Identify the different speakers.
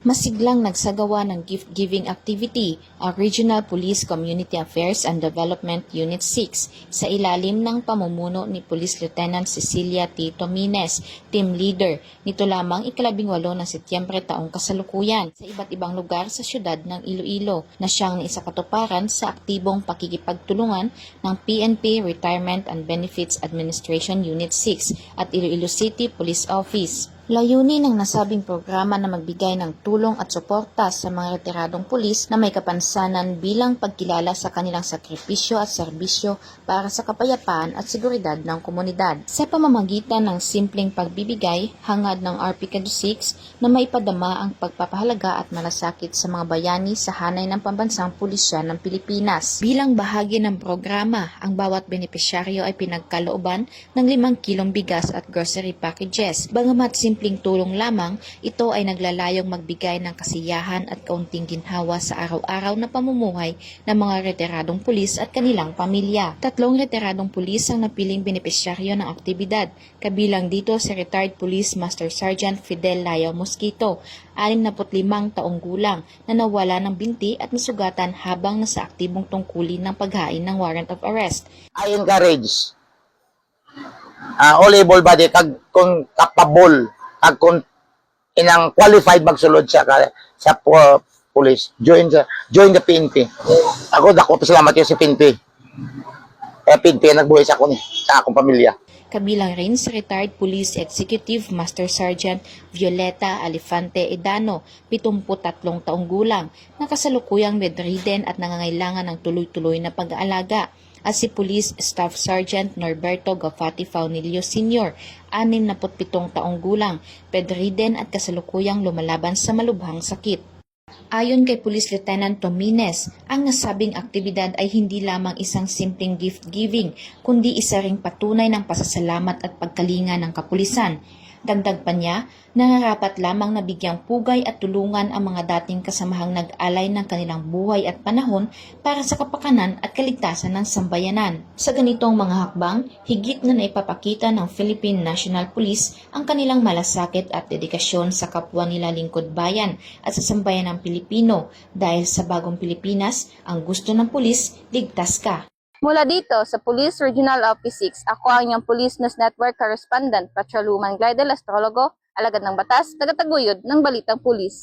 Speaker 1: Masiglang nagsagawa ng gift-giving activity ang Regional Police Community Affairs and Development Unit 6 sa ilalim ng pamumuno ni Police Lieutenant Cecilia T. Tomines, team leader, nito lamang ika-18 ng Setyembre taong kasalukuyan sa iba't ibang lugar sa siyudad ng Iloilo na siyang naisakatuparan sa aktibong pakikipagtulungan ng PNP Retirement and Benefits Administration Unit 6 at Iloilo City Police Office. Layunin ng nasabing programa na magbigay ng tulong at suporta sa mga retiradong pulis na may kapansanan bilang pagkilala sa kanilang sakripisyo at serbisyo para sa kapayapaan at seguridad ng komunidad. Sa pamamagitan ng simpleng pagbibigay, hangad ng RP-6 na maipadama ang pagpapahalaga at malasakit sa mga bayani sa hanay ng pambansang pulisya ng Pilipinas. Bilang bahagi ng programa, ang bawat benepisyaryo ay pinagkalooban ng 5 kilong bigas at grocery packages. Bagamat simpleng tulong lamang, ito ay naglalayong magbigay ng kasiyahan at kaunting ginhawa sa araw-araw na pamumuhay ng mga retiradong pulis at kanilang pamilya. 3 retiradong pulis ang napiling benepisyaryo ng aktibidad, kabilang dito si Retired Police Master Sergeant Fidel Layo Mosquito, 65 taong gulang, na nawala ng binti at nasugatan habang nasa aktibong tungkulin ng paghain ng warrant of arrest.
Speaker 2: I encourage all able body kag kung capable kag kung inang qualified magsulod sa police join the PNP. Ako dako salamat yo sa PNP. PNP nagbuhay sa akon sa akong pamilya.
Speaker 1: Kabilang rin si Retired Police Executive Master Sergeant Violeta Alifante Edano, 73 taong gulang, na kasalukuyang bedridden at nangangailangan ng tuloy-tuloy na pag-aalaga, at si Police Staff Sergeant Norberto Gafati Faunilio Sr., 67 taong gulang, bedridden at kasalukuyang lumalaban sa malubhang sakit. Ayon kay Police Lieutenant Tomines, ang nasabing aktibidad ay hindi lamang isang simpleng gift-giving, kundi isa ring patunay ng pasasalamat at pagkalinga ng kapulisan. Dagdag pa niya, nararapat lamang na bigyang pugay at tulungan ang mga dating kasamahang nag-alay ng kanilang buhay at panahon para sa kapakanan at kaligtasan ng sambayanan. Sa ganitong mga hakbang, higit na naipapakita ng Philippine National Police ang kanilang malasakit at dedikasyon sa kapwa nila lingkod bayan at sa sambayan ng Pilipino, dahil sa bagong Pilipinas, ang gusto ng pulis, ligtas ka.
Speaker 3: Mula dito sa Police Regional Office 6, ako ang inyong Police News Network Correspondent, Patroluman Glidel Astrologo, alagad ng batas, tagataguyod ng Balitang Pulis.